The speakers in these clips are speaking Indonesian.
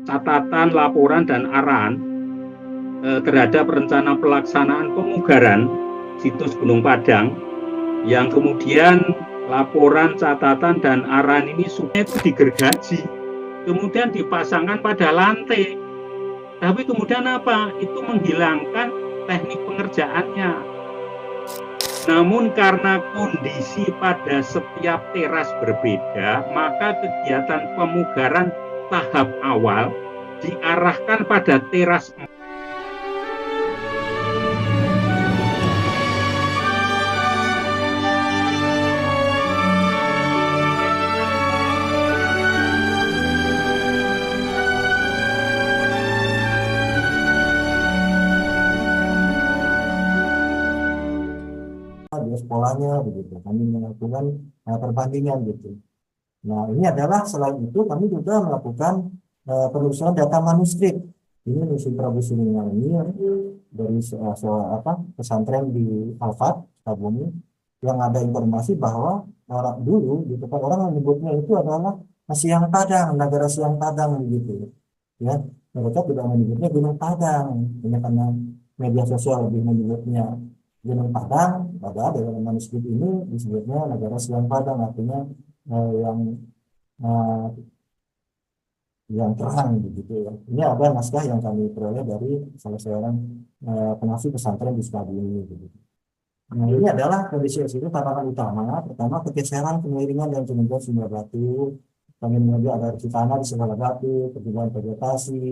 catatan, laporan, dan arahan terhadap rencana pelaksanaan pemugaran situs Gunung Padang, yang kemudian laporan, catatan, dan arahan ini supaya itu digergaji, kemudian dipasangkan pada lantai. Tapi kemudian apa? Itu menghilangkan teknik pengerjaannya. Namun karena kondisi pada setiap teras berbeda, maka kegiatan pemugaran tahap awal diarahkan pada teras. Polanya begitu, kami melakukan perbandingan gitu. Nah, ini adalah selain itu kami juga melakukan penelusuran data manuskrip. Ini musim Prabu Siliwangi ini dari pesantren di Al-Fat, Sukabumi, yang ada informasi bahwa orang dulu gitu kan orang menyebutnya itu adalah Siang Padang, Nagara Siang Padang begitu. Ya, mereka tidak menyebutnya Gunung Padang, hanya karena media sosial lebih menyebutnya Gunung Padang. Padahal dalam manuskrip ini disebutnya Nagara Siang Padang, artinya yang uh, yang terang begitu ya. Ini ada naskah yang kami peroleh dari salah seorang pengasuh pesantren di Sukabumi begitu. Nah, ini adalah kondisi itu tantangan utama. Pertama, pergeseran pengeringan dan penumbuhan sumber batu. Kami mengambil ada erupsi tanah di segala batu, pertumbuhan vegetasi,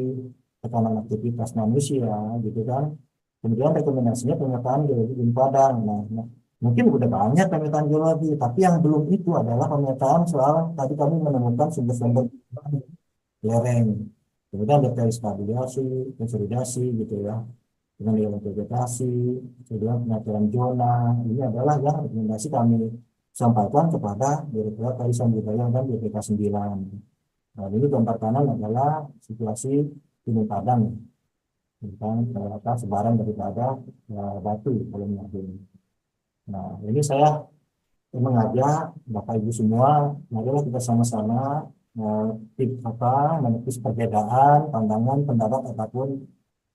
tekanan aktivitas manusia, gitu kan. Kemudian rekomendasinya pemetaan geologi Gunung Padang. Nah, mungkin udah banyak pemetaan geologi, tapi yang belum itu adalah pemetaan soal tadi kami menemukan sumber-sumber lereng. Kemudian detail stabilisasi, konsolidasi, gitu ya, dengan level vegetasi, kemudian pengaturan zona. Ini adalah yang rekomendasi kami sampaikan kepada Direktorat Warisan Budaya dan BPK 9. Nah, ini gambar kanan adalah situasi Gunung Padang tentang sebaran daripada batu kalau ini. Nah, ini saya mengajak Bapak Ibu semua, marilah kita sama-sama menepis perbedaan, pandangan, pendapat apapun.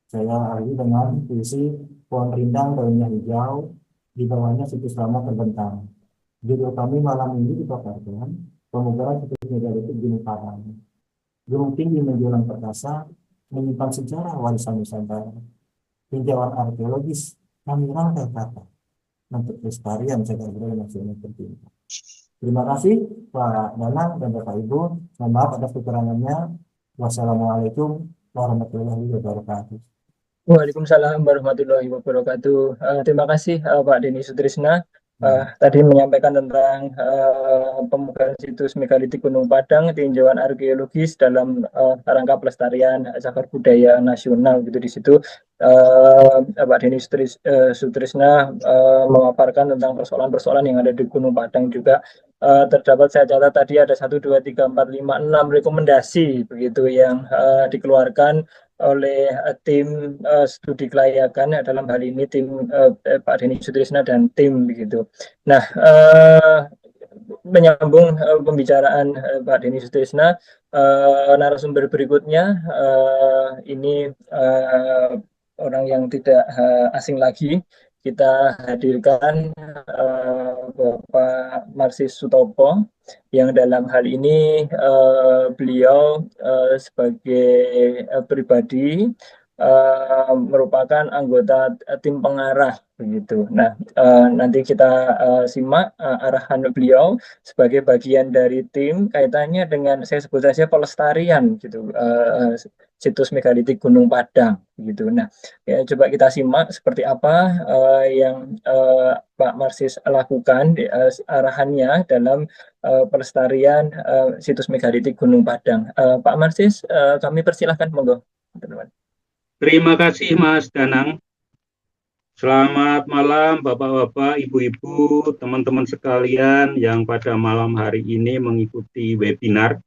Saya ahli dengan visi pohon rindang daunnya hijau, di bawahnya situs lama terbentang. Judul kami malam ini dipaparkan pemugaran situs megalitik Gunung Padang. Gunung tinggi menjulang perkasa, menyimpan sejarah warisan Nusantara. Tinjauan arkeologis kami rangkai kata untuk pelestarian cagar budaya nasional penting. Terima kasih Pak Danang dan Bapak Ibu. Mohon maaf atas kekurangannya. Wassalamualaikum warahmatullahi wabarakatuh. Waalaikumsalam warahmatullahi wabarakatuh. Terima kasih Pak Denny Sutrisna. Tadi menyampaikan tentang pemugaran situs megalitik Gunung Padang, tinjauan arkeologis dalam rangka pelestarian cagar budaya nasional gitu. Di situ Pak Denny Sutrisna memaparkan tentang persoalan-persoalan yang ada di Gunung Padang juga. Terdapat saya catat tadi ada 1, 2, 3, 4, 5, 6 rekomendasi begitu yang dikeluarkan oleh tim studi kelayakan, dalam hal ini tim Pak Denny Sutrisna dan tim begitu. Nah, menyambung pembicaraan Pak Denny Sutrisna, narasumber berikutnya ini orang yang tidak asing lagi. Kita hadirkan Bapak Marsis Sutopo, yang dalam hal ini beliau sebagai pribadi merupakan anggota tim pengarah begitu. Nah, nanti kita simak arahan beliau sebagai bagian dari tim kaitannya dengan, saya sebut saja, pelestarian gitu, situs megalitik Gunung Padang gitu. Nah, ya, coba kita simak seperti apa yang Pak Marsis lakukan arahannya dalam pelestarian situs megalitik Gunung Padang. Pak Marsis, kami persilahkan, monggo. Terima kasih Mas Danang. Selamat malam Bapak-Bapak, Ibu-Ibu, teman-teman sekalian yang pada malam hari ini mengikuti webinar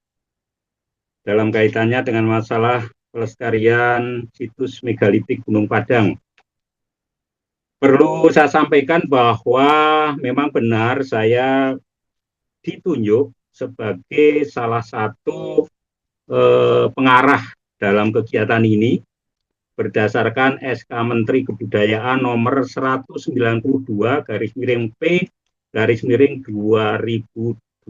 dalam kaitannya dengan masalah pelestarian situs megalitik Gunung Padang. Perlu saya sampaikan bahwa memang benar saya ditunjuk sebagai salah satu pengarah dalam kegiatan ini berdasarkan SK Menteri Kebudayaan nomor 192 garis miring P garis miring 2025,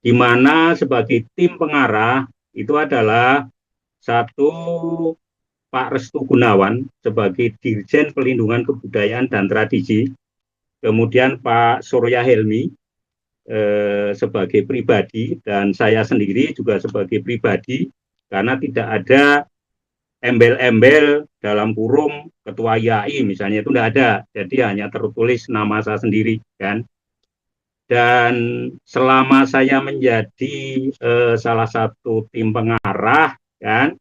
di mana sebagai tim pengarah itu adalah satu Pak Restu Gunawan sebagai Dirjen Pelindungan Kebudayaan dan Tradisi, kemudian Pak Surya Helmi sebagai pribadi, dan saya sendiri juga sebagai pribadi, karena tidak ada embel-embel dalam kurung ketua IAI misalnya, itu tidak ada, jadi hanya tertulis nama saya sendiri kan. Dan selama saya menjadi salah satu tim pengarah kan,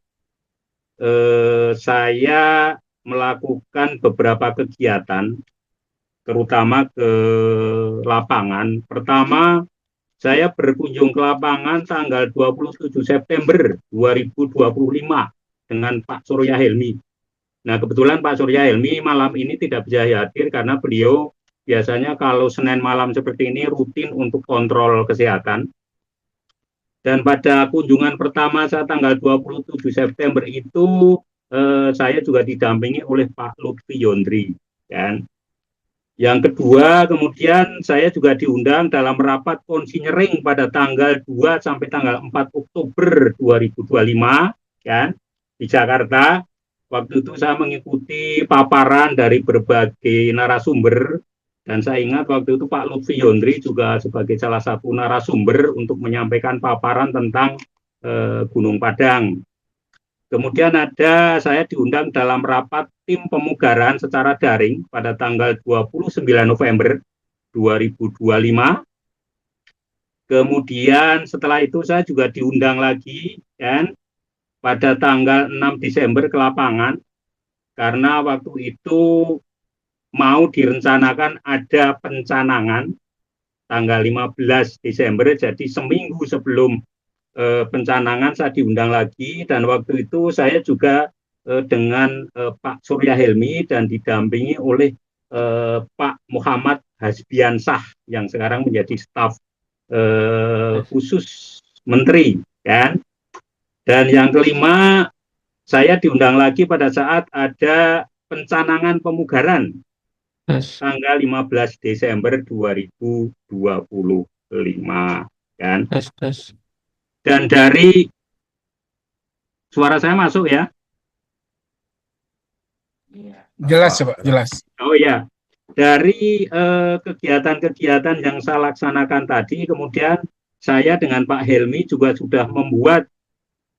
saya melakukan beberapa kegiatan terutama ke lapangan. Pertama, saya berkunjung ke lapangan tanggal 27 September 2025 dengan Pak Surya Helmi. Nah, kebetulan Pak Surya Helmi malam ini tidak bisa hadir karena beliau biasanya kalau Senin malam seperti ini rutin untuk kontrol kesehatan. Dan pada kunjungan pertama saya tanggal 27 September itu saya juga didampingi oleh Pak Lutfi Yondri. Kan? Yang kedua, kemudian saya juga diundang dalam rapat konsinyering pada tanggal 2 sampai tanggal 4 Oktober 2025 kan, di Jakarta. Waktu itu saya mengikuti paparan dari berbagai narasumber, dan saya ingat waktu itu Pak Lutfi Yondri juga sebagai salah satu narasumber untuk menyampaikan paparan tentang Gunung Padang. Kemudian saya diundang dalam rapat tim pemugaran secara daring pada tanggal 29 November 2025. Kemudian setelah itu saya juga diundang lagi kan pada tanggal 6 Desember ke lapangan, karena waktu itu mau direncanakan ada pencanangan tanggal 15 Desember, jadi seminggu sebelum pencanangan saya diundang lagi, dan waktu itu saya juga dengan Pak Surya Helmi dan didampingi oleh Pak Muhammad Hasbiansah yang sekarang menjadi staf khusus Menteri kan. Dan yang kelima, saya diundang lagi pada saat ada pencanangan pemugaran tanggal 15 Desember 2025 kan. Dan dari suara saya masuk ya? Jelas, Pak, jelas. Oh ya, dari kegiatan-kegiatan yang saya laksanakan tadi, kemudian saya dengan Pak Helmi juga sudah membuat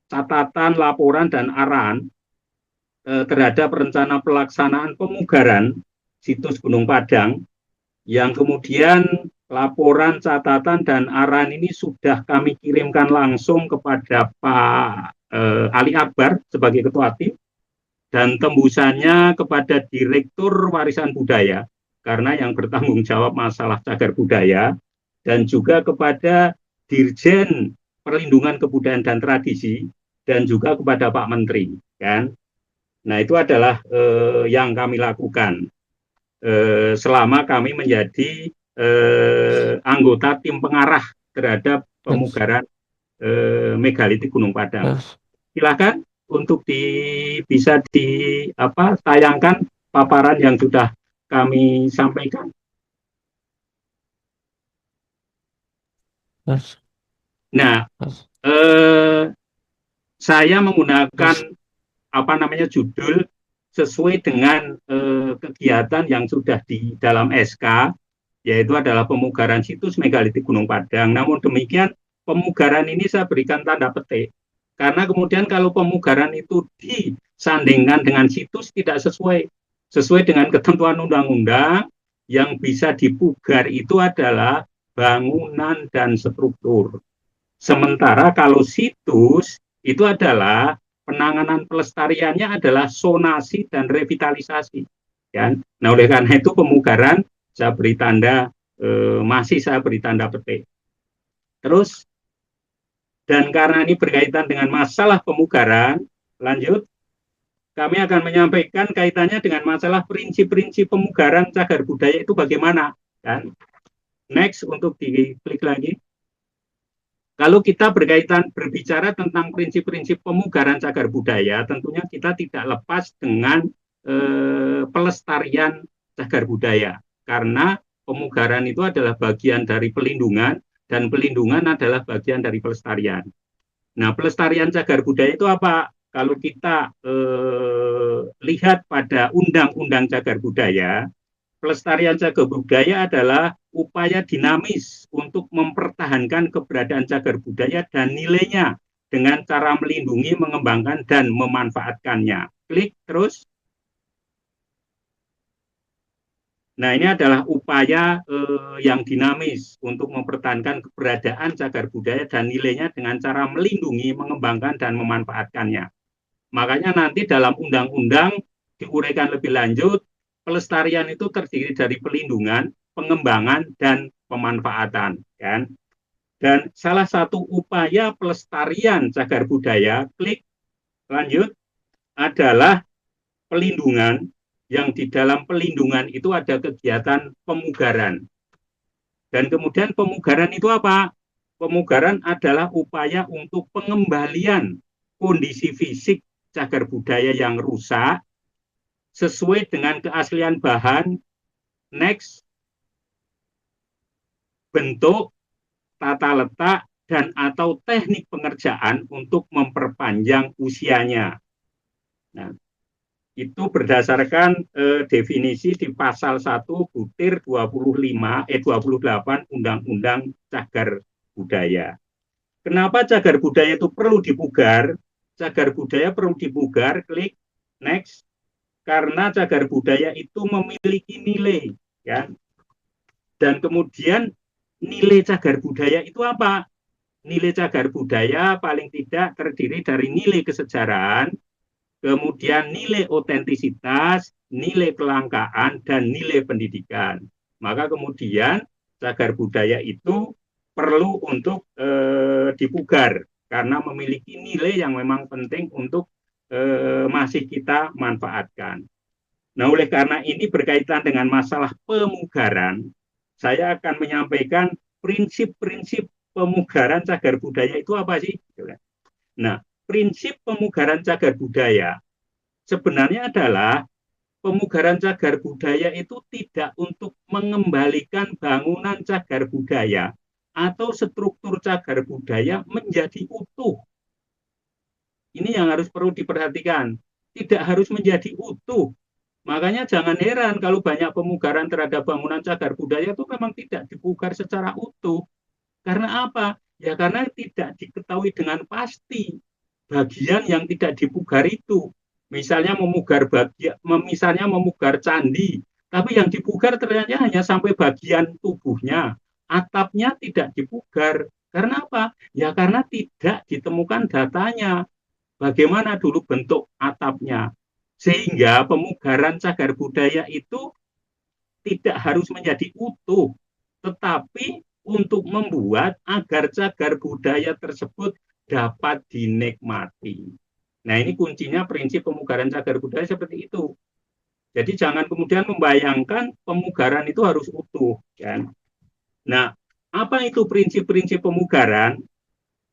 catatan, laporan, dan arahan terhadap rencana pelaksanaan pemugaran situs Gunung Padang, yang kemudian laporan, catatan, dan arahan ini sudah kami kirimkan langsung kepada Pak Ali Akbar sebagai ketua tim, dan tembusannya kepada Direktur Warisan Budaya, karena yang bertanggung jawab masalah cagar budaya, dan juga kepada Dirjen Perlindungan Kebudayaan dan Tradisi, dan juga kepada Pak Menteri. Kan? Nah, itu adalah yang kami lakukan selama kami menjadi anggota tim pengarah terhadap pemugaran megalitik Gunung Padang. Silakan untuk bisa ditayangkan paparan yang sudah kami sampaikan. Nah, saya menggunakan judul sesuai dengan kegiatan yang sudah di dalam SK, yaitu adalah pemugaran situs megalitik Gunung Padang. Namun demikian, pemugaran ini saya berikan tanda petik, karena kemudian kalau pemugaran itu disandingkan dengan situs tidak sesuai dengan ketentuan undang-undang, yang bisa dipugar itu adalah bangunan dan struktur. Sementara kalau situs itu adalah penanganan pelestariannya adalah sonasi dan revitalisasi. Kan? Nah, oleh karena itu pemugaran saya beri tanda, masih saya beri tanda petik. Terus, dan karena ini berkaitan dengan masalah pemugaran, lanjut, kami akan menyampaikan kaitannya dengan masalah prinsip-prinsip pemugaran cagar budaya itu bagaimana. Kan? Next, untuk diklik lagi. Kalau kita berbicara tentang prinsip-prinsip pemugaran cagar budaya, tentunya kita tidak lepas dengan pelestarian cagar budaya, karena pemugaran itu adalah bagian dari pelindungan, dan pelindungan adalah bagian dari pelestarian. Nah, pelestarian cagar budaya itu apa? Kalau kita lihat pada Undang-Undang Cagar Budaya, pelestarian cagar budaya adalah upaya dinamis untuk mempertahankan keberadaan cagar budaya dan nilainya dengan cara melindungi, mengembangkan, dan memanfaatkannya. Klik terus. Nah, ini adalah upaya yang dinamis untuk mempertahankan keberadaan cagar budaya dan nilainya dengan cara melindungi, mengembangkan, dan memanfaatkannya. Makanya nanti dalam undang-undang diuraikan lebih lanjut, pelestarian itu terdiri dari pelindungan, pengembangan, dan pemanfaatan, kan? Dan salah satu upaya pelestarian cagar budaya, klik lanjut, adalah pelindungan, yang di dalam pelindungan itu ada kegiatan pemugaran. Dan kemudian pemugaran itu apa? Pemugaran adalah upaya untuk pengembalian kondisi fisik cagar budaya yang rusak sesuai dengan keaslian bahan, next, bentuk, tata letak, dan atau teknik pengerjaan untuk memperpanjang usianya. Nah, itu berdasarkan definisi di pasal 1 butir 28 Undang-Undang Cagar Budaya. Kenapa cagar budaya itu perlu dipugar? Cagar budaya perlu dipugar, klik next, karena cagar budaya itu memiliki nilai, ya. Dan kemudian nilai cagar budaya itu apa? Nilai cagar budaya paling tidak terdiri dari nilai kesejarahan, kemudian nilai otentisitas, nilai kelangkaan, dan nilai pendidikan. Maka kemudian cagar budaya itu perlu untuk dipugar karena memiliki nilai yang memang penting untuk masih kita manfaatkan. Nah, oleh karena ini berkaitan dengan masalah pemugaran, saya akan menyampaikan prinsip-prinsip pemugaran cagar budaya itu apa sih? Nah, prinsip pemugaran cagar budaya sebenarnya adalah pemugaran cagar budaya itu tidak untuk mengembalikan bangunan cagar budaya atau struktur cagar budaya menjadi utuh. Ini yang harus perlu diperhatikan. Tidak harus menjadi utuh. Makanya jangan heran kalau banyak pemugaran terhadap bangunan cagar budaya itu memang tidak dipugar secara utuh. Karena apa? Ya karena tidak diketahui dengan pasti bagian yang tidak dipugar itu. Misalnya memugar candi, tapi yang dipugar ternyata hanya sampai bagian tubuhnya, atapnya tidak dipugar. Karena apa? Ya karena tidak ditemukan datanya. Bagaimana dulu bentuk atapnya. Sehingga pemugaran cagar budaya itu tidak harus menjadi utuh, tetapi untuk membuat agar cagar budaya tersebut dapat dinikmati. Nah, ini kuncinya prinsip pemugaran cagar budaya seperti itu. Jadi jangan kemudian membayangkan pemugaran itu harus utuh, kan? Nah, apa itu prinsip-prinsip pemugaran?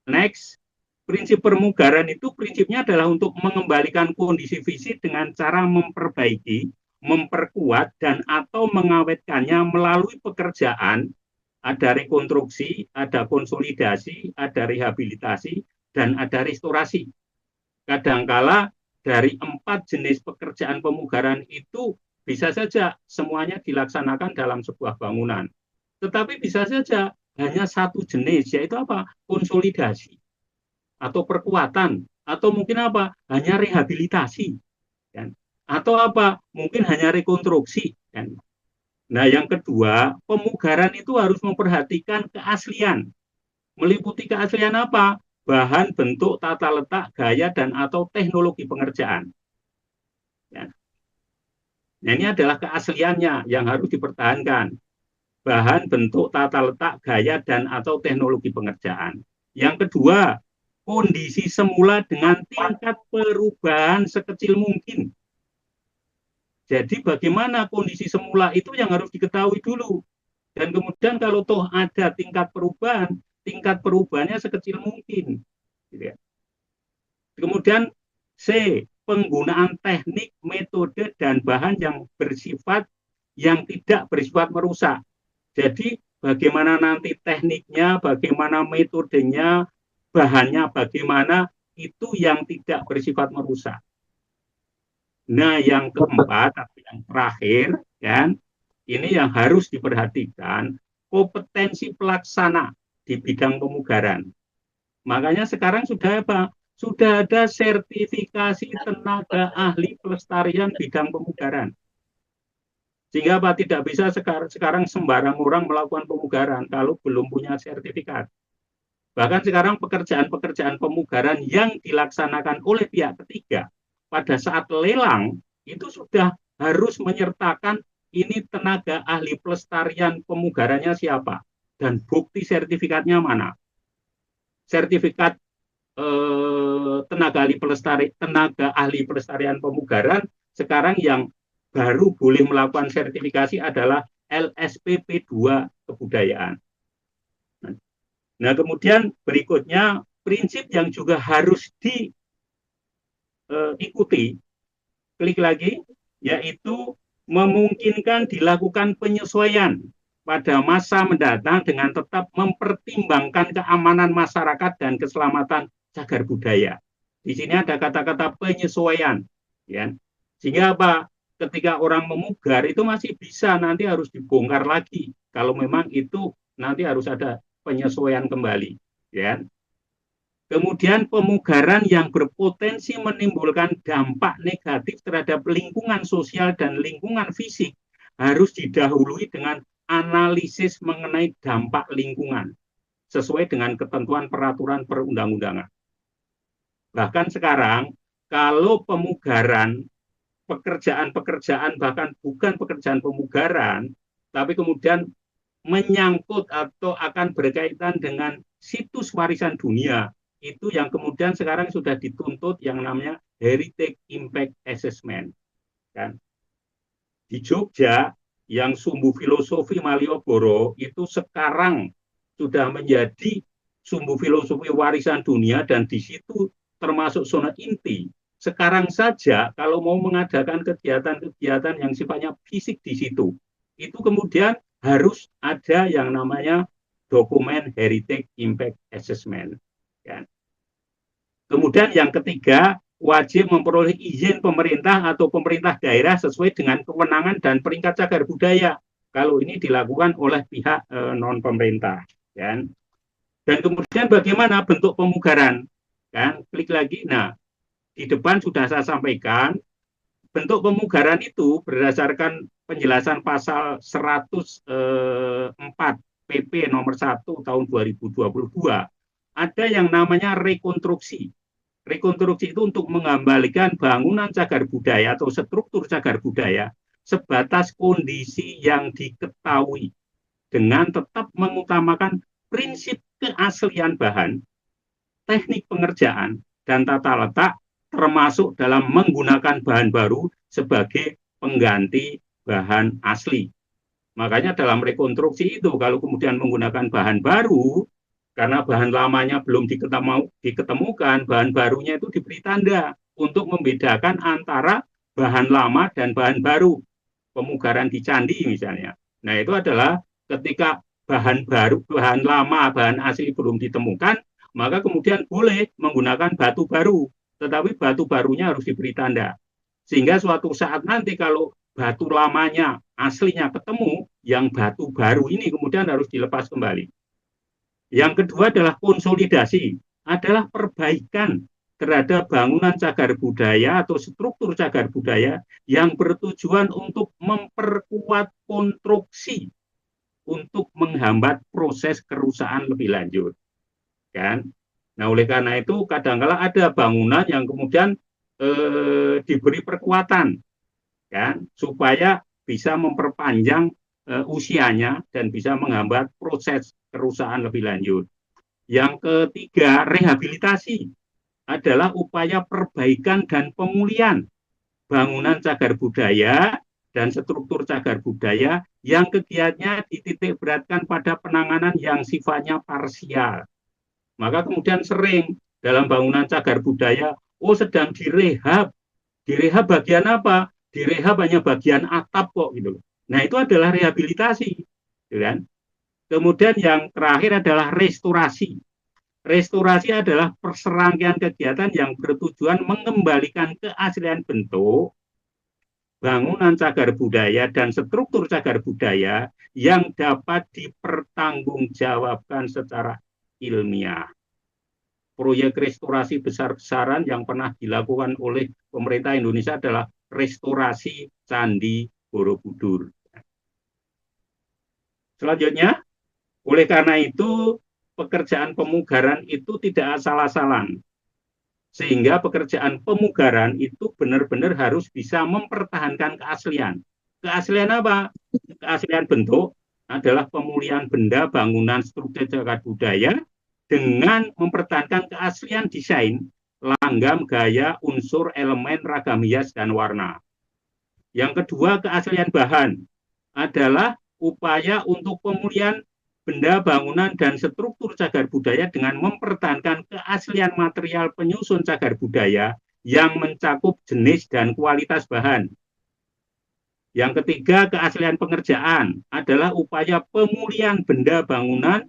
Next, prinsip pemugaran itu prinsipnya adalah untuk mengembalikan kondisi fisik dengan cara memperbaiki, memperkuat, dan atau mengawetkannya melalui pekerjaan. Ada rekonstruksi, ada konsolidasi, ada rehabilitasi, dan ada restorasi. Kadangkala dari 4 jenis pekerjaan pemugaran itu bisa saja semuanya dilaksanakan dalam sebuah bangunan. Tetapi bisa saja hanya satu jenis, yaitu apa? Konsolidasi atau perkuatan, atau mungkin apa? Hanya rehabilitasi, kan? Atau apa? Mungkin hanya rekonstruksi, kan? Nah, yang kedua, pemugaran itu harus memperhatikan keaslian. Meliputi keaslian apa? Bahan, bentuk, tata letak, gaya, dan atau teknologi pengerjaan. Ya. Nah, ini adalah keasliannya yang harus dipertahankan. Bahan, bentuk, tata letak, gaya, dan atau teknologi pengerjaan. Yang kedua, kondisi semula dengan tingkat perubahan sekecil mungkin. Jadi bagaimana kondisi semula itu yang harus diketahui dulu. Dan kemudian kalau toh ada tingkat perubahan, tingkat perubahannya sekecil mungkin. Gitu ya. Kemudian C, penggunaan teknik, metode, dan bahan yang tidak bersifat merusak. Jadi bagaimana nanti tekniknya, bagaimana metodenya, bahannya bagaimana, itu yang tidak bersifat merusak. Nah, yang keempat, tapi yang terakhir, kan, ini yang harus diperhatikan, kompetensi pelaksana di bidang pemugaran. Makanya sekarang sudah apa? Sudah ada sertifikasi tenaga ahli pelestarian bidang pemugaran. Sehingga apa? Tidak bisa sekarang sembarang orang melakukan pemugaran kalau belum punya sertifikat. Bahkan sekarang pekerjaan-pekerjaan pemugaran yang dilaksanakan oleh pihak ketiga pada saat lelang itu sudah harus menyertakan ini tenaga ahli pelestarian pemugarannya siapa dan bukti sertifikatnya mana. Sertifikat tenaga ahli pelestarian pemugaran sekarang yang baru boleh melakukan sertifikasi adalah LSPP 2 kebudayaan. Nah, kemudian berikutnya prinsip yang juga harus diikuti, klik lagi, yaitu memungkinkan dilakukan penyesuaian pada masa mendatang dengan tetap mempertimbangkan keamanan masyarakat dan keselamatan cagar budaya. Di sini ada kata-kata penyesuaian, ya. Sehingga apa? Ketika orang memugar itu masih bisa nanti harus dibongkar lagi. Kalau memang itu nanti harus ada penyesuaian kembali, ya. Kemudian pemugaran yang berpotensi menimbulkan dampak negatif terhadap lingkungan sosial dan lingkungan fisik harus didahului dengan analisis mengenai dampak lingkungan sesuai dengan ketentuan peraturan perundang-undangan. Bahkan sekarang kalau pemugaran, pekerjaan-pekerjaan bahkan bukan pekerjaan pemugaran, tapi kemudian menyangkut atau akan berkaitan dengan situs warisan dunia, itu yang kemudian sekarang sudah dituntut yang namanya Heritage Impact Assessment. Kan? Di Jogja, yang Sumbu Filosofi Malioboro itu sekarang sudah menjadi Sumbu Filosofi Warisan Dunia dan di situ termasuk zona inti. Sekarang saja kalau mau mengadakan kegiatan-kegiatan yang sifatnya fisik di situ, itu kemudian harus ada yang namanya dokumen Heritage Impact Assessment. Kan? Kemudian yang ketiga, wajib memperoleh izin pemerintah atau pemerintah daerah sesuai dengan kewenangan dan peringkat cagar budaya. Kalau ini dilakukan oleh pihak non-pemerintah. Kan? Dan kemudian bagaimana bentuk pemugaran? Kan? Klik lagi. Nah, di depan sudah saya sampaikan, bentuk pemugaran itu berdasarkan penjelasan pasal 104 PP nomor 1 tahun 2022, ada yang namanya rekonstruksi. Rekonstruksi itu untuk mengembalikan bangunan cagar budaya atau struktur cagar budaya sebatas kondisi yang diketahui dengan tetap mengutamakan prinsip keaslian bahan, teknik pengerjaan, dan tata letak termasuk dalam menggunakan bahan baru sebagai pengganti bahan asli. Makanya dalam rekonstruksi itu kalau kemudian menggunakan bahan baru, karena bahan lamanya belum diketemukan, bahan barunya itu diberi tanda untuk membedakan antara bahan lama dan bahan baru. Pemugaran di candi misalnya. Nah, itu adalah ketika bahan lama, bahan asli belum ditemukan, maka kemudian boleh menggunakan batu baru. Tetapi batu barunya harus diberi tanda. Sehingga suatu saat nanti kalau batu lamanya aslinya ketemu, yang batu baru ini kemudian harus dilepas kembali. Yang kedua adalah konsolidasi, adalah perbaikan terhadap bangunan cagar budaya atau struktur cagar budaya yang bertujuan untuk memperkuat konstruksi untuk menghambat proses kerusakan lebih lanjut. Kan? Nah, oleh karena itu kadang-kala ada bangunan yang kemudian diberi perkuatan, kan, supaya bisa memperpanjang usianya dan bisa menghambat proses kerusakan lebih lanjut. Yang ketiga, rehabilitasi adalah upaya perbaikan dan pemulihan bangunan cagar budaya dan struktur cagar budaya yang kegiatannya dititik beratkan pada penanganan yang sifatnya parsial. Maka kemudian sering dalam bangunan cagar budaya, oh sedang direhab. Direhab bagian apa? Direhab hanya bagian atap kok gitu. Nah itu adalah rehabilitasi, gitu kan? Kemudian yang terakhir adalah restorasi. Restorasi adalah perserangkaian kegiatan yang bertujuan mengembalikan keaslian bentuk, bangunan cagar budaya dan struktur cagar budaya yang dapat dipertanggungjawabkan secara ilmiah. Proyek restorasi besar-besaran yang pernah dilakukan oleh pemerintah Indonesia adalah restorasi Candi Borobudur. Selanjutnya, oleh karena itu, pekerjaan pemugaran itu tidak asal-asalan. Sehingga pekerjaan pemugaran itu benar-benar harus bisa mempertahankan keaslian. Keaslian apa? Keaslian bentuk adalah pemulihan benda, bangunan, struktur cagar budaya dengan mempertahankan keaslian desain, langgam, gaya, unsur, elemen, ragam hias, dan warna. Yang kedua, keaslian bahan adalah upaya untuk pemulihan benda, bangunan, dan struktur cagar budaya dengan mempertahankan keaslian material penyusun cagar budaya yang mencakup jenis dan kualitas bahan. Yang ketiga, keaslian pengerjaan adalah upaya pemulihan benda, bangunan,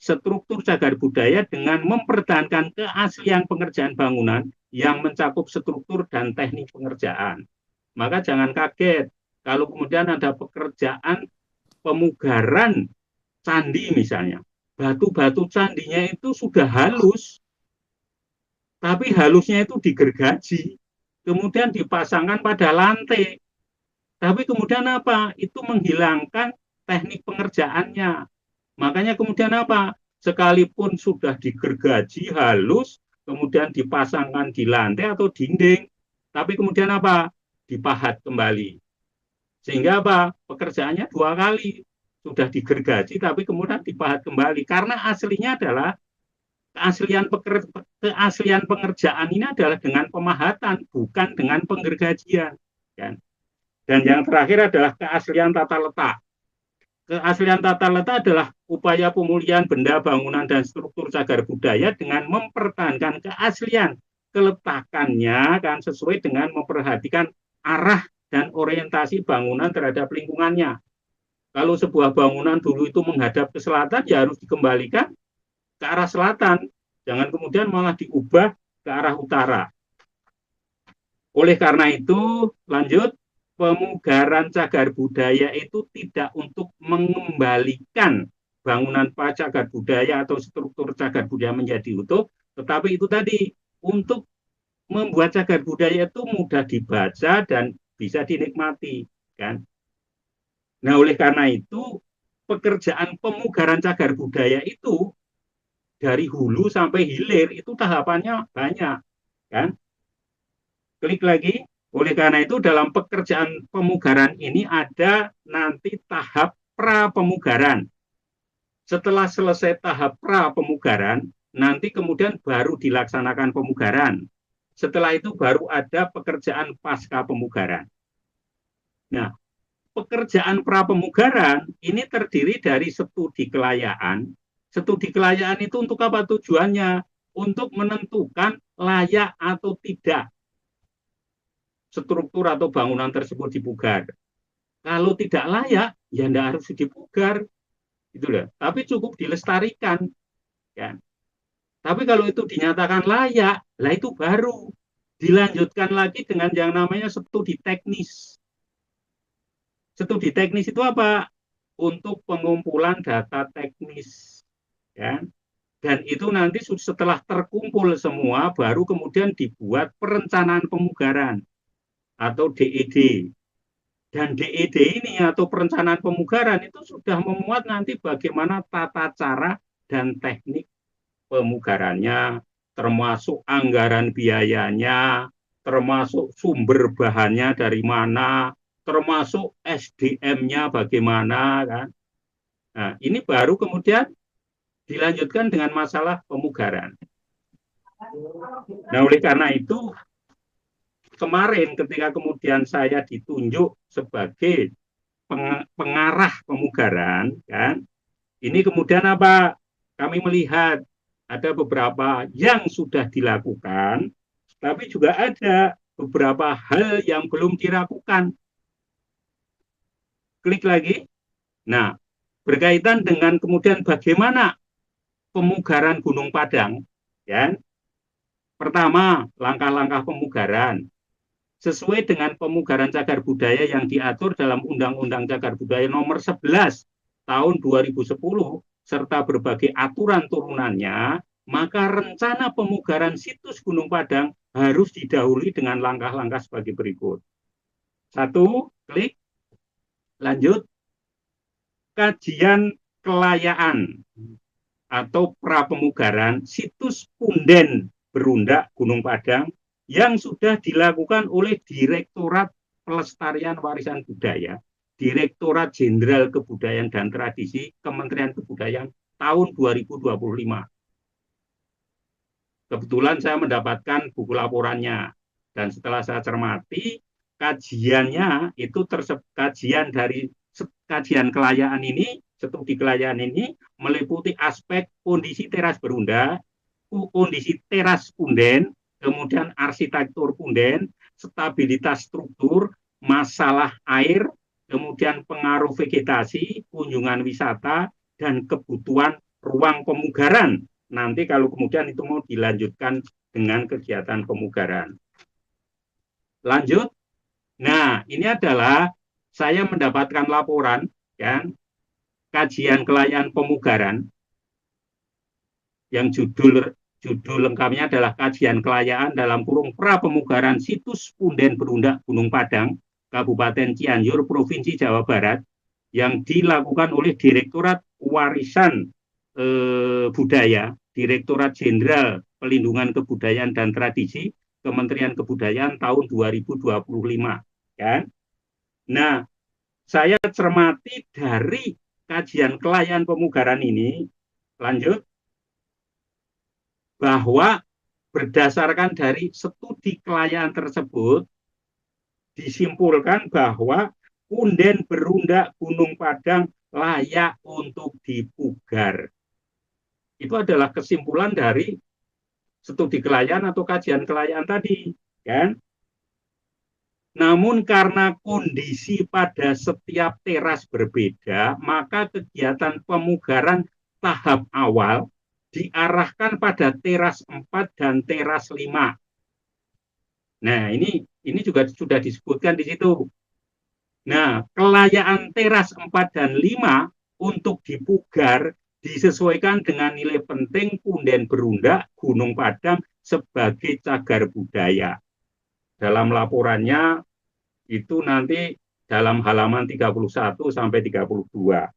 struktur cagar budaya dengan mempertahankan keaslian pengerjaan bangunan yang mencakup struktur dan teknik pengerjaan. Maka jangan kaget kalau kemudian ada pekerjaan pemugaran candi misalnya, batu-batu candinya itu sudah halus, tapi halusnya itu digergaji, kemudian dipasangkan pada lantai, tapi kemudian apa? Itu menghilangkan teknik pengerjaannya. Makanya kemudian apa? Sekalipun sudah digergaji halus, kemudian dipasangkan di lantai atau dinding, tapi kemudian apa? Dipahat kembali. Sehingga apa? Pekerjaannya dua kali. Sudah digergaji tapi kemudian dipahat kembali karena aslinya adalah keaslian pengerjaan ini adalah dengan pemahatan bukan dengan penggergajian, kan? Dan yang terakhir adalah keaslian tata letak. Keaslian tata letak adalah upaya pemulihan benda, bangunan, dan struktur cagar budaya dengan mempertahankan keaslian keletakannya kan sesuai dengan memperhatikan arah dan orientasi bangunan terhadap lingkungannya. Kalau sebuah bangunan dulu itu menghadap ke selatan, ya harus dikembalikan ke arah selatan. Jangan kemudian malah diubah ke arah utara. Oleh karena itu, lanjut, pemugaran cagar budaya itu tidak untuk mengembalikan bangunan cagar budaya atau struktur cagar budaya menjadi utuh, tetapi itu tadi, untuk membuat cagar budaya itu mudah dibaca dan bisa dinikmati, kan? Nah, oleh karena itu, pekerjaan pemugaran cagar budaya itu dari hulu sampai hilir itu tahapannya banyak, kan? Klik lagi. Oleh karena itu, dalam pekerjaan pemugaran ini ada nanti tahap pra-pemugaran. Setelah selesai tahap pra-pemugaran, nanti kemudian baru dilaksanakan pemugaran. Setelah itu baru ada pekerjaan pasca pemugaran. Nah, pekerjaan pra-pemugaran ini terdiri dari studi kelayaan. Studi kelayaan itu untuk apa tujuannya? Untuk menentukan layak atau tidak struktur atau bangunan tersebut dipugar. Kalau tidak layak, ya tidak harus dipugar. Gitu loh. Tapi cukup dilestarikan. Ya. Tapi kalau itu dinyatakan layak, lah itu baru dilanjutkan lagi dengan yang namanya studi teknis. Studi teknis itu apa? Untuk pengumpulan data teknis. Ya. Dan itu nanti setelah terkumpul semua, baru kemudian dibuat perencanaan pemugaran atau DED. Dan DED ini atau perencanaan pemugaran itu sudah memuat nanti bagaimana tata cara dan teknik pemugarannya, termasuk anggaran biayanya, termasuk sumber bahannya dari mana, termasuk SDM-nya bagaimana, kan? Nah, ini baru kemudian dilanjutkan dengan masalah pemugaran. Nah, oleh karena itu kemarin ketika kemudian saya ditunjuk sebagai pengarah pemugaran, kan, ini kemudian apa? Kami melihat ada beberapa yang sudah dilakukan, tapi juga ada beberapa hal yang belum dilakukan. Klik lagi. Nah, berkaitan dengan kemudian bagaimana pemugaran Gunung Padang, ya. Pertama, langkah-langkah pemugaran sesuai dengan pemugaran cagar budaya yang diatur dalam Undang-Undang Cagar Budaya Nomor 11 tahun 2010 serta berbagai aturan turunannya, maka rencana pemugaran situs Gunung Padang harus didahului dengan langkah-langkah sebagai berikut. 1, klik, lanjut, kajian kelayaan atau prapemugaran situs punden berundak Gunung Padang yang sudah dilakukan oleh Direktorat Pelestarian Warisan Budaya, Direktorat Jenderal Kebudayaan dan Tradisi, Kementerian Kebudayaan tahun 2025. Kebetulan saya mendapatkan buku laporannya, dan setelah saya cermati, kajiannya itu kajian dari kajian kelayaan ini, studi kelayaan ini meliputi aspek kondisi teras berundak, kondisi teras punden, kemudian arsitektur punden, stabilitas struktur, masalah air, kemudian pengaruh vegetasi, kunjungan wisata, dan kebutuhan ruang pemugaran. Nanti kalau kemudian itu mau dilanjutkan dengan kegiatan pemugaran. Lanjut. Nah, ini adalah saya mendapatkan laporan, ya, kajian kelayaan pemugaran yang judul lengkapnya adalah kajian kelayaan dalam kurung prapemugaran situs punden berundak Gunung Padang, Kabupaten Cianjur, Provinsi Jawa Barat, yang dilakukan oleh Direktorat Warisan Budaya, Direktorat Jenderal Pelindungan Kebudayaan dan Tradisi, Kementerian Kebudayaan tahun 2025. Kan? Nah, saya cermati dari kajian kelayaan pemugaran ini, lanjut, bahwa berdasarkan dari studi kelayaan tersebut, disimpulkan bahwa punden berundak Gunung Padang layak untuk dipugar. Itu adalah kesimpulan dari studi kelayaan atau kajian kelayaan tadi, kan? Namun karena kondisi pada setiap teras berbeda, maka kegiatan pemugaran tahap awal diarahkan pada teras 4 dan teras 5. Nah, ini juga sudah disebutkan di situ. Nah, kelayaan teras 4 dan 5 untuk dipugar disesuaikan dengan nilai penting punden berundak Gunung Padang sebagai cagar budaya. Dalam laporannya itu nanti dalam halaman 31 sampai 32.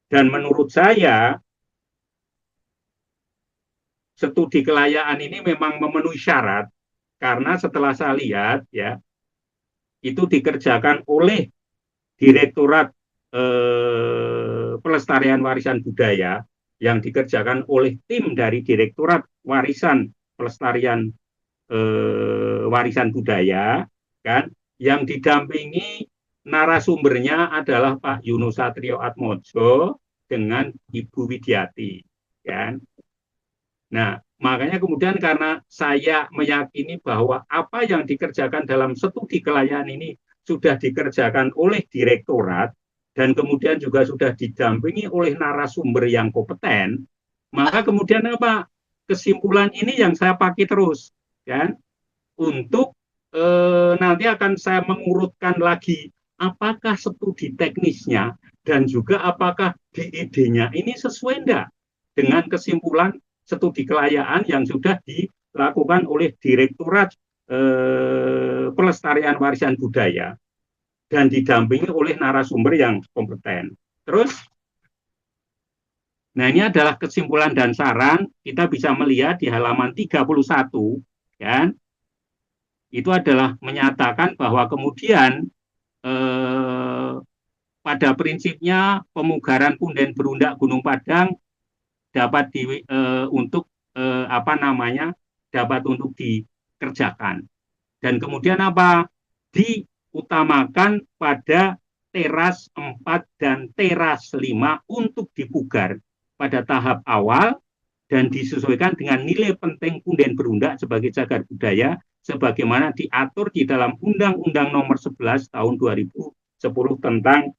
Dan menurut saya studi kelayaan ini memang memenuhi syarat, karena setelah saya lihat, ya, itu dikerjakan oleh Direktorat Pelestarian Warisan Budaya, yang dikerjakan oleh tim dari Direktorat Warisan Pelestarian Warisan Budaya, kan, yang didampingi narasumbernya adalah Pak Yunus Satrio Atmojo dengan Ibu Widiati, kan. Nah, makanya kemudian karena saya meyakini bahwa apa yang dikerjakan dalam studi kelayaan ini sudah dikerjakan oleh direktorat dan kemudian juga sudah didampingi oleh narasumber yang kompeten, maka kemudian apa? Kesimpulan ini yang saya pakai terus, kan? Untuk nanti akan saya mengurutkan lagi apakah studi teknisnya dan juga apakah DED-nya ini sesuai enggak dengan kesimpulan studi kelayaan yang sudah dilakukan oleh Direktorat Pelestarian Warisan Budaya dan didampingi oleh narasumber yang kompeten. Terus, nah ini adalah kesimpulan dan saran, kita bisa melihat di halaman 31, kan, itu adalah menyatakan bahwa kemudian pada prinsipnya pemugaran punden berundak Gunung Padang dapat dapat untuk dikerjakan. Dan kemudian apa? Diutamakan pada teras 4 dan teras 5 untuk dipugar pada tahap awal dan disesuaikan dengan nilai penting punden berundak sebagai cagar budaya sebagaimana diatur di dalam Undang-Undang Nomor 11 Tahun 2010 tentang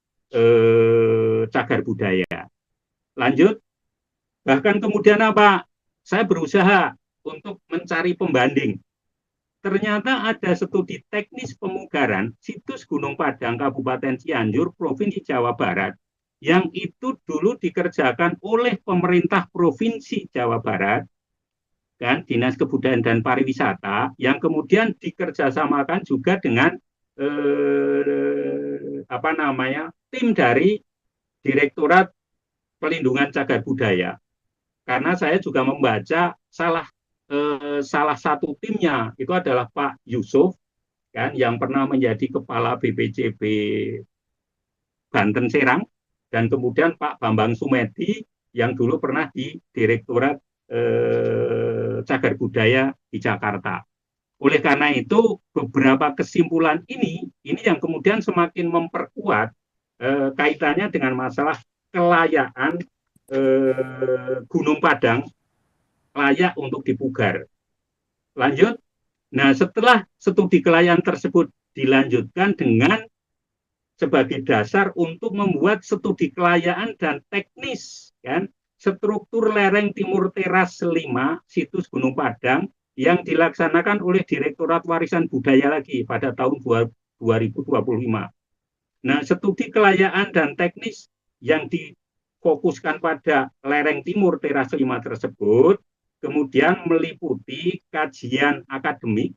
cagar budaya. Lanjut, bahkan kemudian apa? Saya berusaha untuk mencari pembanding. Ternyata ada studi teknis pemugaran situs Gunung Padang Kabupaten Cianjur, Provinsi Jawa Barat, yang itu dulu dikerjakan oleh pemerintah Provinsi Jawa Barat, kan, Dinas Kebudayaan dan Pariwisata, yang kemudian dikerjasamakan juga dengan tim dari Direktorat Pelindungan Cagar Budaya. Karena saya juga membaca salah satu timnya itu adalah Pak Yusuf, kan, yang pernah menjadi kepala BPCB Banten Serang, dan kemudian Pak Bambang Sumedi yang dulu pernah di Direktorat Cagar Budaya di Jakarta. Oleh karena itu beberapa kesimpulan ini yang kemudian semakin memperkuat kaitannya dengan masalah kelayakan Gunung Padang layak untuk dipugar. Lanjut. Nah, setelah studi kelayakan tersebut dilanjutkan dengan sebagai dasar untuk membuat studi kelayakan dan teknis, kan, struktur lereng timur teras 5 situs Gunung Padang yang dilaksanakan oleh Direktorat Warisan Budaya lagi pada tahun 2025. Nah, studi kelayakan dan teknis yang difokuskan pada lereng timur teras 5 tersebut kemudian meliputi kajian akademik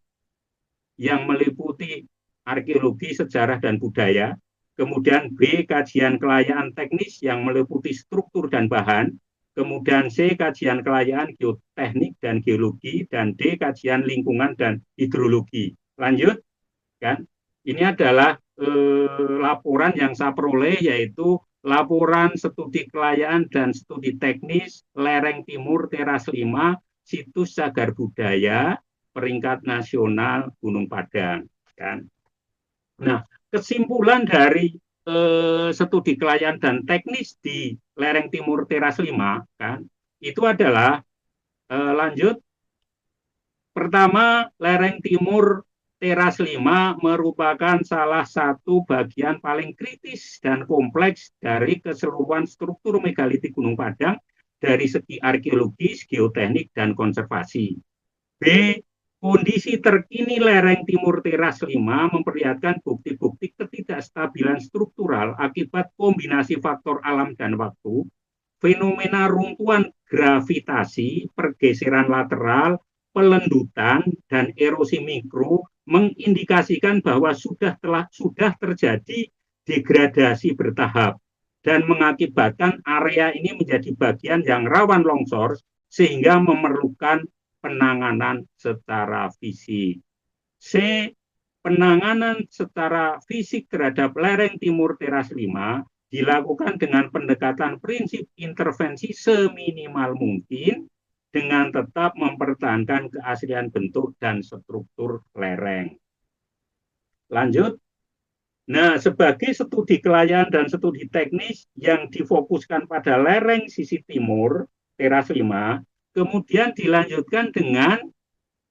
yang meliputi arkeologi, sejarah, dan budaya. Kemudian B, kajian kelayakan teknis yang meliputi struktur dan bahan. Kemudian C, kajian kelayakan geoteknik dan geologi. Dan D, kajian lingkungan dan hidrologi. Lanjut, kan? Ini adalah laporan yang saya peroleh, yaitu laporan studi kelayakan dan studi teknis lereng timur teras 5 situs cagar budaya peringkat nasional Gunung Padang, kan? Nah, kesimpulan dari studi kelayakan dan teknis di lereng timur teras 5, kan, itu adalah lanjut. Pertama, lereng timur teras 5 merupakan salah satu bagian paling kritis dan kompleks dari keseluruhan struktur megalitik Gunung Padang dari segi arkeologis, geoteknik, dan konservasi. B, kondisi terkini lereng timur teras 5 memperlihatkan bukti-bukti ketidakstabilan struktural akibat kombinasi faktor alam dan waktu, fenomena runtuhan gravitasi, pergeseran lateral, pelendutan, dan erosi mikro mengindikasikan bahwa sudah terjadi degradasi bertahap dan mengakibatkan area ini menjadi bagian yang rawan longsor sehingga memerlukan penanganan secara fisik. C, penanganan secara fisik terhadap lereng timur teras 5 dilakukan dengan pendekatan prinsip intervensi seminimal mungkin dengan tetap mempertahankan keaslian bentuk dan struktur lereng. Lanjut. Nah, sebagai studi kelayakan dan studi teknis yang difokuskan pada lereng sisi timur teras 5, kemudian dilanjutkan dengan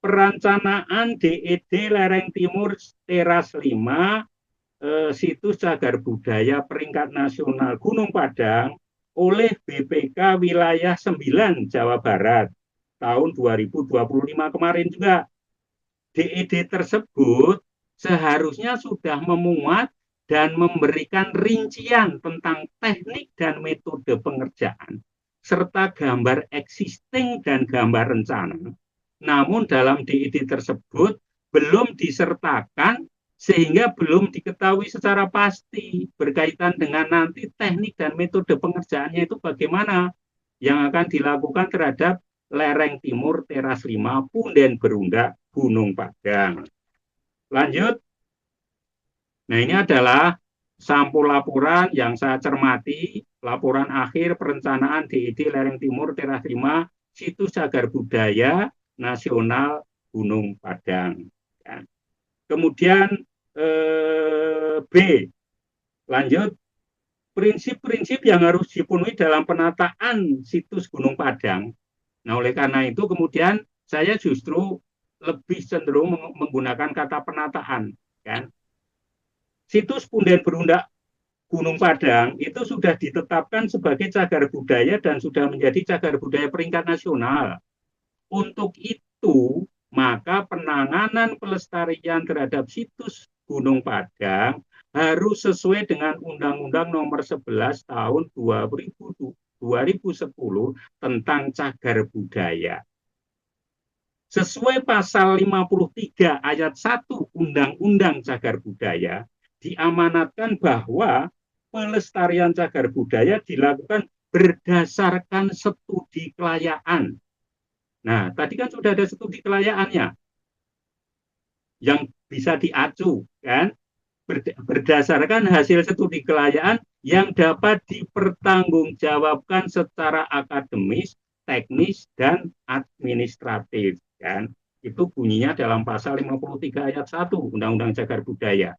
perencanaan DED lereng timur teras 5 situs cagar budaya peringkat nasional Gunung Padang oleh BPK Wilayah 9 Jawa Barat tahun 2025 kemarin juga. DED tersebut seharusnya sudah memuat dan memberikan rincian tentang teknik dan metode pengerjaan serta gambar existing dan gambar rencana. Namun dalam DED tersebut belum disertakan sehingga belum diketahui secara pasti berkaitan dengan nanti teknik dan metode pengerjaannya itu bagaimana yang akan dilakukan terhadap lereng timur teras 5 punden berundak Gunung Padang. Lanjut. Nah, ini adalah sampul laporan yang saya cermati, laporan akhir perencanaan DED lereng timur teras 5 situs cagar budaya nasional Gunung Padang. Kemudian B, lanjut, prinsip-prinsip yang harus dipenuhi dalam penataan situs Gunung Padang. Nah, oleh karena itu kemudian saya justru lebih cenderung menggunakan kata penataan, kan? Situs Punden Berundak Gunung Padang itu sudah ditetapkan sebagai cagar budaya dan sudah menjadi cagar budaya peringkat nasional. Untuk itu, maka penanganan pelestarian terhadap situs Gunung Padang harus sesuai dengan Undang-Undang Nomor 11 Tahun 2010 tentang cagar budaya. Sesuai pasal 53 ayat 1 Undang-Undang Cagar Budaya, diamanatkan bahwa pelestarian cagar budaya dilakukan berdasarkan studi kelayaan. Nah, tadi kan sudah ada studi kelayaannya yang bisa diacu, kan? Berdasarkan hasil studi kelayaan yang dapat dipertanggungjawabkan secara akademis, teknis, dan administratif, kan? Itu bunyinya dalam pasal 53 ayat 1 Undang-Undang Cagar Budaya.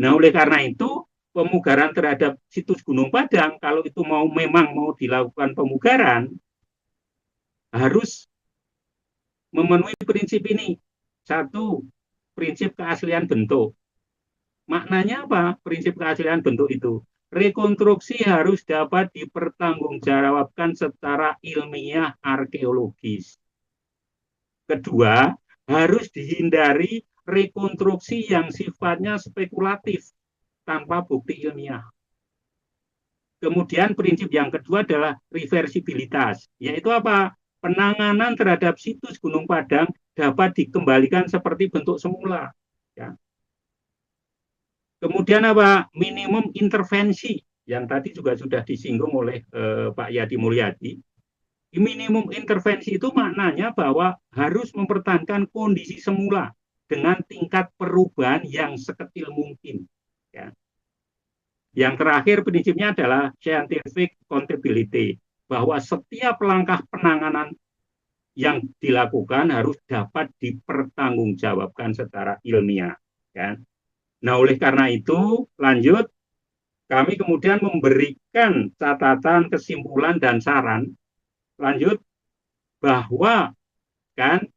Nah, oleh karena itu, pemugaran terhadap situs Gunung Padang, kalau itu memang mau dilakukan pemugaran, harus memenuhi prinsip ini. Satu, prinsip keaslian bentuk. Maknanya apa? Prinsip keaslian bentuk itu. Rekonstruksi harus dapat dipertanggungjawabkan secara ilmiah arkeologis. Kedua, harus dihindari rekonstruksi yang sifatnya spekulatif tanpa bukti ilmiah. Kemudian prinsip yang kedua adalah reversibilitas, yaitu apa? Penanganan terhadap situs Gunung Padang dapat dikembalikan seperti bentuk semula. Ya. Kemudian apa? Minimum intervensi, yang tadi juga sudah disinggung oleh Pak Yadi Mulyadi. Minimum intervensi itu maknanya bahwa harus mempertahankan kondisi semula dengan tingkat perubahan yang sekecil mungkin. Ya. Yang terakhir prinsipnya adalah scientific accountability, bahwa setiap langkah penanganan yang dilakukan harus dapat dipertanggungjawabkan secara ilmiah. Kan? Nah, oleh karena itu, lanjut, kami kemudian memberikan catatan, kesimpulan, dan saran. Lanjut, bahwa kan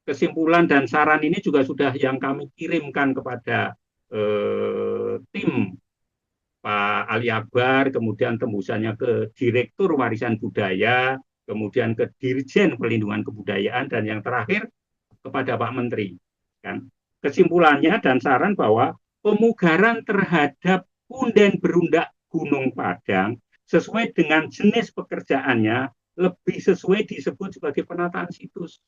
kesimpulan dan saran ini juga sudah yang kami kirimkan kepada tim Pak Ali Akbar, kemudian tembusannya ke Direktur Warisan Budaya, kemudian ke Dirjen Pelindungan Kebudayaan, dan yang terakhir kepada Pak Menteri. Kan? Kesimpulannya dan saran bahwa pemugaran terhadap Punden Berundak Gunung Padang sesuai dengan jenis pekerjaannya lebih sesuai disebut sebagai penataan situs.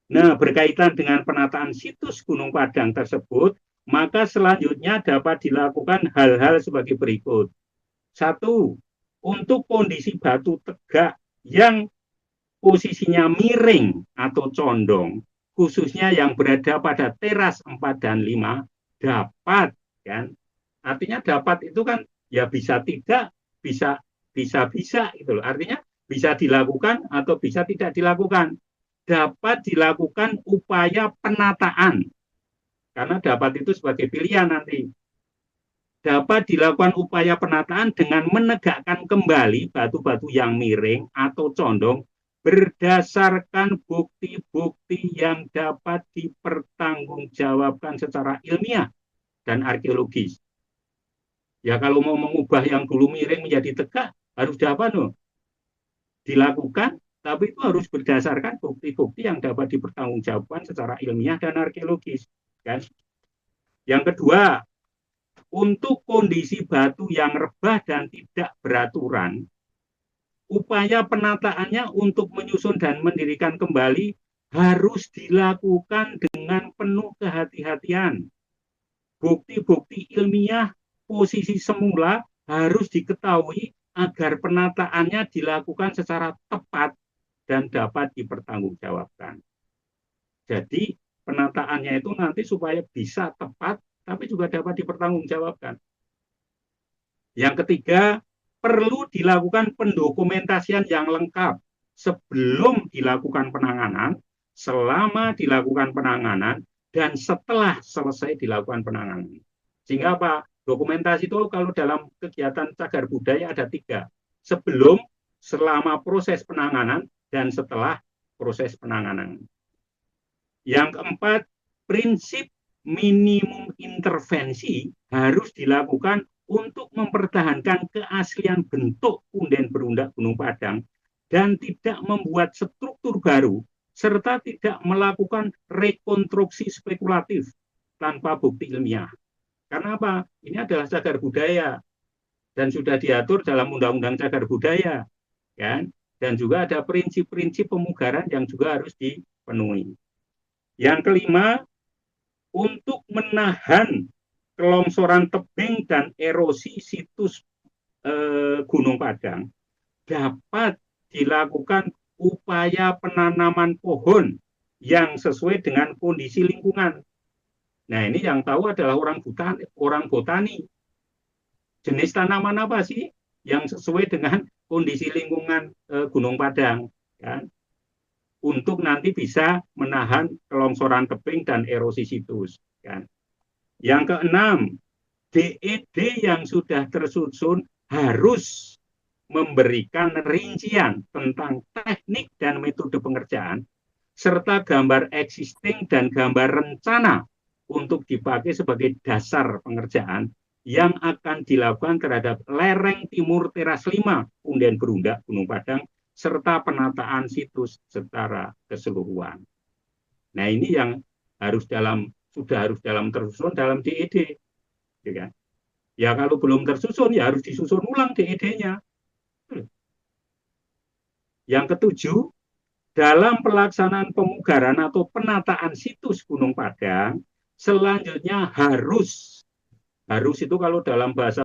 Nah, berkaitan dengan penataan situs Gunung Padang tersebut, maka selanjutnya dapat dilakukan hal-hal sebagai berikut. Satu, untuk kondisi batu tegak yang posisinya miring atau condong, khususnya yang berada pada teras 4 dan 5, dapat, kan? Artinya dapat itu kan ya bisa tidak, bisa gitu loh. Artinya bisa dilakukan atau bisa tidak dilakukan. Dapat dilakukan upaya penataan. Karena dapat itu sebagai pilihan nanti. Dapat dilakukan upaya penataan dengan menegakkan kembali batu-batu yang miring atau condong berdasarkan bukti-bukti yang dapat dipertanggungjawabkan secara ilmiah dan arkeologis. Ya kalau mau mengubah yang dulu miring menjadi tegak, harus dapat loh. Dilakukan, tapi itu harus berdasarkan bukti-bukti yang dapat dipertanggungjawabkan secara ilmiah dan arkeologis. Kan? Yang kedua, untuk kondisi batu yang rebah dan tidak beraturan, upaya penataannya untuk menyusun dan mendirikan kembali harus dilakukan dengan penuh kehati-hatian. Bukti-bukti ilmiah posisi semula harus diketahui agar penataannya dilakukan secara tepat dan dapat dipertanggungjawabkan. Jadi, penataannya itu nanti supaya bisa tepat, tapi juga dapat dipertanggungjawabkan. Yang ketiga, perlu dilakukan pendokumentasian yang lengkap sebelum dilakukan penanganan selama dilakukan penanganan dan setelah selesai dilakukan penanganan. Sehingga apa? Dokumentasi itu kalau dalam kegiatan cagar budaya ada 3. Sebelum, selama proses penanganan, dan setelah proses penanganan. Yang keempat, prinsip minimum intervensi harus dilakukan untuk mempertahankan keaslian bentuk punden berundak Gunung Padang dan tidak membuat struktur baru, serta tidak melakukan rekonstruksi spekulatif tanpa bukti ilmiah. Karena apa? Ini adalah cagar budaya dan sudah diatur dalam Undang-Undang Cagar Budaya, kan? Dan juga ada prinsip-prinsip pemugaran yang juga harus dipenuhi. Yang kelima, untuk menahan kelongsoran tebing dan erosi situs Gunung Padang, dapat dilakukan upaya penanaman pohon yang sesuai dengan kondisi lingkungan. Nah, ini yang tahu adalah orang botani. Jenis tanaman apa sih yang sesuai dengan kondisi lingkungan Gunung Padang, kan? Untuk nanti bisa menahan kelongsoran tebing dan erosi situs, kan? Yang keenam, DED yang sudah tersusun harus memberikan rincian tentang teknik dan metode pengerjaan, serta gambar existing dan gambar rencana untuk dipakai sebagai dasar pengerjaan yang akan dilakukan terhadap lereng timur teras 5 punden berundak Gunung Padang, serta penataan situs secara keseluruhan. Nah, ini yang sudah harus tersusun dalam DED. Ya, kan? Ya kalau belum tersusun, ya harus disusun ulang DED-nya. Yang ketujuh, dalam pelaksanaan pemugaran atau penataan situs Gunung Padang, selanjutnya harus itu kalau dalam bahasa